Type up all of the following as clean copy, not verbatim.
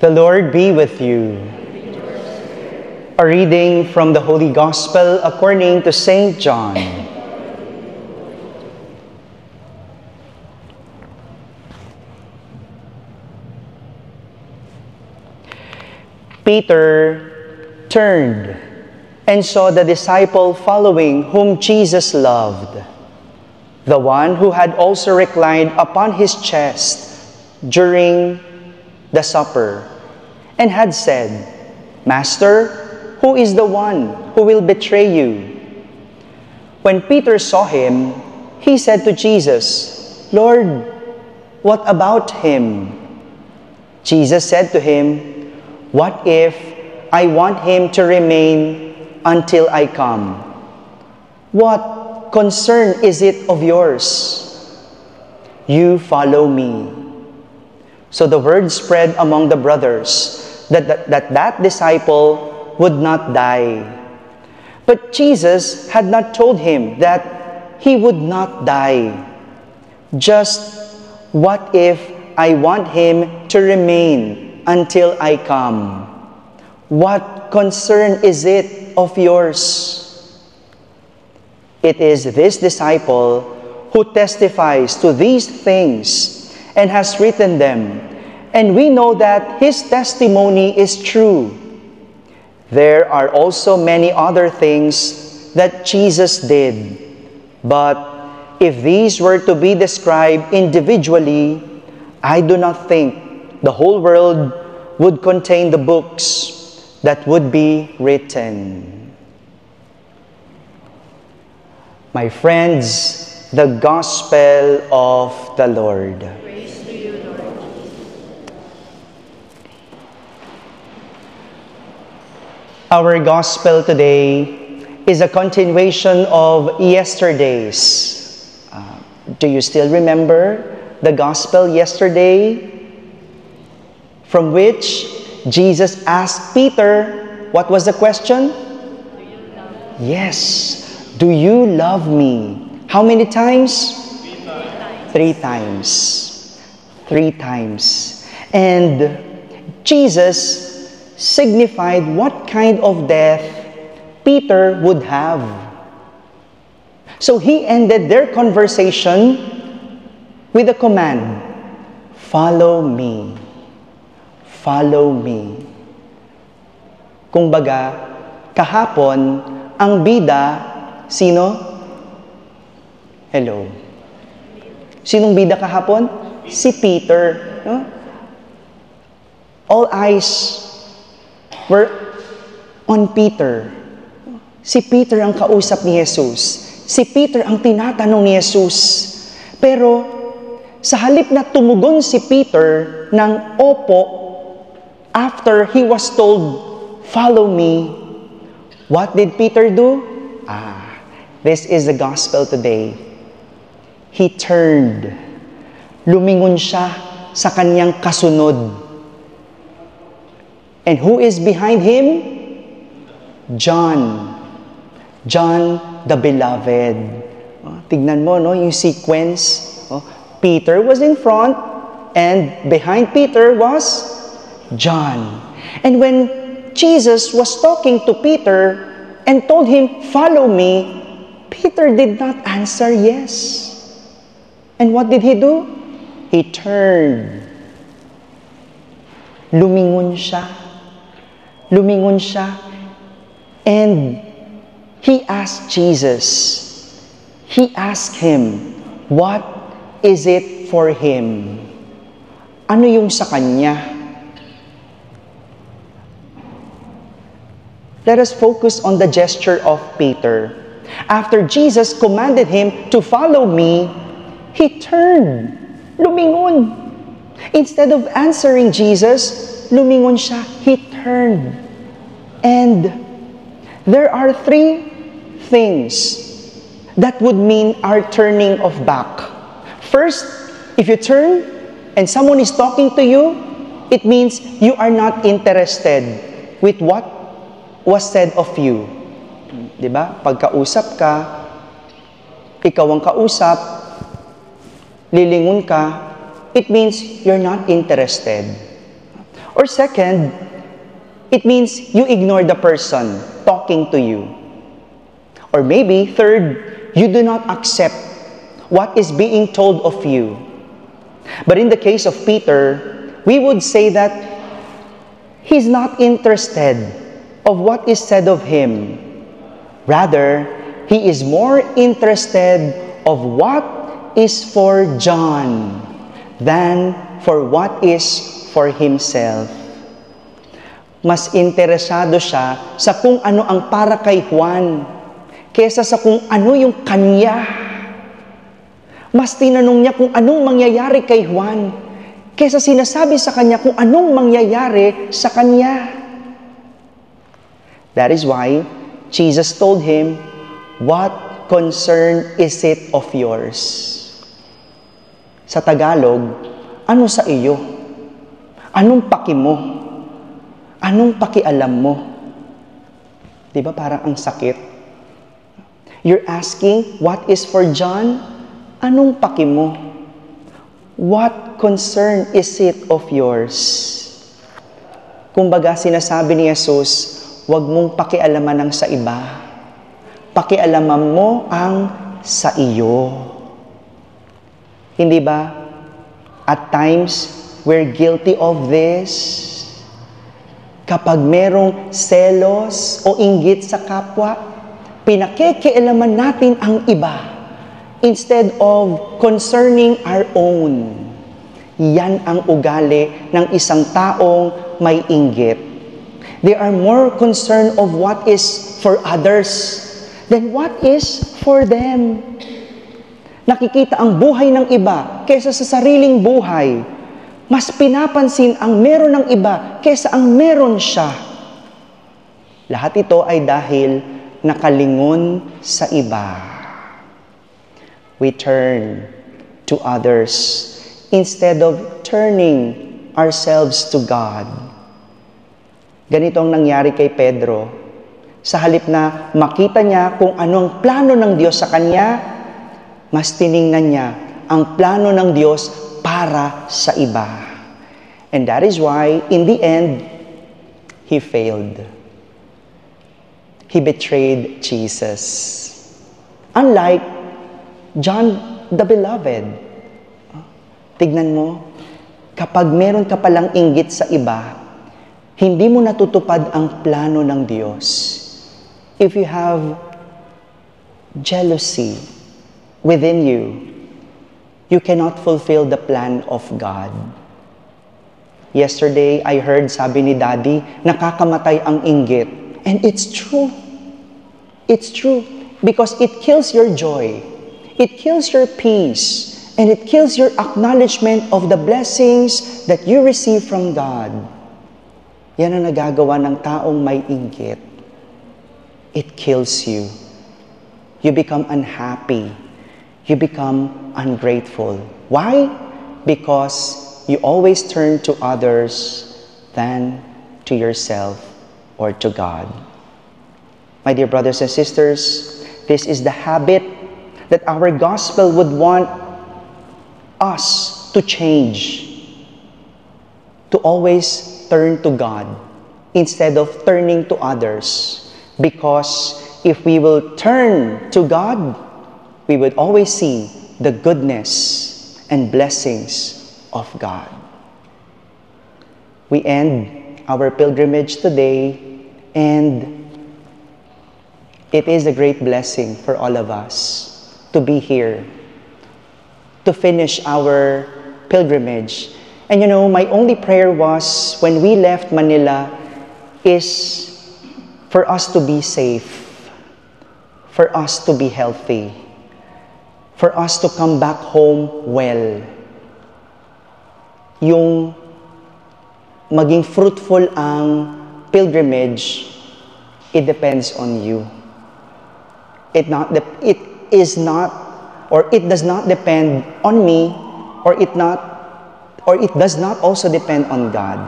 The Lord be with you. A reading from the Holy Gospel according to Saint John. Peter turned and saw the disciple following whom Jesus loved, the one who had also reclined upon his chest during the supper, and had said, "Master, who is the one who will betray you?" When Peter saw him, he said to Jesus, "Lord, what about him?" Jesus said to him, "What if I want him to remain until I come? What concern is it of yours? You follow me." So the word spread among the brothers that disciple would not die. But Jesus had not told him that he would not die. Just, what if I want him to remain until I come? What concern is it of yours? It is this disciple who testifies to these things and has written them, and we know that his testimony is true. There are also many other things that Jesus did, but if these were to be described individually, I do not think the whole world would contain the books that would be written. My friends, the Gospel of the Lord. Praise to you, Lord Jesus. Our Gospel today is a continuation of yesterday's. Do you still remember the Gospel yesterday? From which Jesus asked Peter, what was the question? Do you love me? Yes. Do you love me? How many times? 3 times. 3 times. 3 times. And Jesus signified what kind of death Peter would have. So he ended their conversation with a command, "Follow me. Follow me." Kung baga, kahapon, ang bida, sino? Hello. Sinong bida kahapon? Si Peter. No? All eyes were on Peter. Si Peter ang kausap ni Jesus. Si Peter ang tinatanong ni Jesus. Pero sa halip na tumugon si Peter ng opo after he was told, "Follow me," what did Peter do? This is the gospel today. He turned. Lumingon siya sa kanyang kasunod. And who is behind him? John. John the Beloved. Tignan mo, no, yung sequence. Peter was in front, and behind Peter was John. And when Jesus was talking to Peter and told him, "Follow me," Peter did not answer yes. And what did he do? He turned. Lumingon siya. Lumingon siya. And he asked Jesus. He asked him, what is it for him? Ano yung sa kanya? Let us focus on the gesture of Peter. After Jesus commanded him to follow me, he turned. Lumingon. Instead of answering Jesus, lumingon siya. He turned. And there are 3 things that would mean our turning of back. First, if you turn and someone is talking to you, it means you are not interested with what was said of you. Diba? Pagkausap ka, ikaw ang kausap, lilingon ka, it means you're not interested. Or second, it means you ignore the person talking to you. Or maybe, third, you do not accept what is being told of you. But in the case of Peter, we would say that he's not interested of what is said of him. Rather, he is more interested of what is for John than for what is for himself. Mas interesado siya sa kung ano ang para kay Juan kesa sa kung ano yung kanya. Mas tinanong niya kung anong mangyayari kay Juan kesa sinasabi sa kanya kung anong mangyayari sa kanya. That is why Jesus told him, "What concern is it of yours?" Sa Tagalog, ano sa iyo? Anong paki mo? Anong pakialam mo? Di ba parang ang sakit? You're asking, what is for John? Anong paki mo? What concern is it of yours? Kumbaga, sinasabi ni Jesus, huwag mong pakialaman ang sa iba. Pakialaman mo ang sa iyo. Hindi ba? At times, we're guilty of this. Kapag merong selos o inggit sa kapwa, pinakikialaman natin ang iba instead of concerning our own. Yan ang ugali ng isang taong may inggit. They are more concerned of what is for others than what is for them. Nakikita ang buhay ng iba kaysa sa sariling buhay. Mas pinapansin ang meron ng iba kaysa ang meron siya. Lahat ito ay dahil nakalingon sa iba. We turn to others instead of turning ourselves to God. Ganito ang nangyari kay Pedro. Sa halip na makita niya kung ano ang plano ng Diyos sa kanya, mas tiningnan niya ang plano ng Diyos para sa iba. And that is why, in the end, he failed. He betrayed Jesus. Unlike John the Beloved. Tignan mo, kapag meron ka palang inggit sa iba, hindi mo natutupad ang plano ng Diyos. If you have jealousy within you, you cannot fulfill the plan of God. Yesterday, I heard sabi ni Daddy, nakakamatay ang inggit. And it's true. It's true. Because it kills your joy. It kills your peace. And it kills your acknowledgement of the blessings that you receive from God. Yan ang nagagawa ng taong may inggit. It kills you. You become unhappy. You become ungrateful. Why? Because you always turn to others than to yourself or to God. My dear brothers and sisters, this is the habit that our gospel would want us to change. To always turn to God instead of turning to others. Because if we will turn to God, we would always see the goodness and blessings of God. We end our pilgrimage today, and it is a great blessing for all of us to be here, to finish our pilgrimage. And you know, my only prayer was, when we left Manila, is for us to be safe, for us to be healthy, for us to come back home well. Yung maging fruitful ang pilgrimage, it depends on you. It does not depend on me, or it does not also depend on God.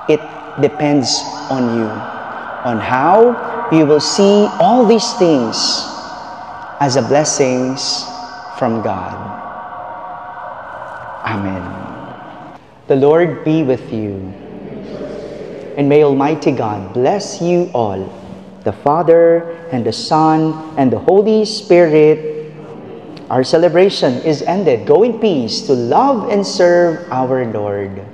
It depends on you, on how you will see all these things as a blessings from God. Amen. The Lord be with you. and may Almighty God bless you all, the Father, and the Son, and the Holy Spirit. Our celebration is ended. Go in peace to love and serve our Lord.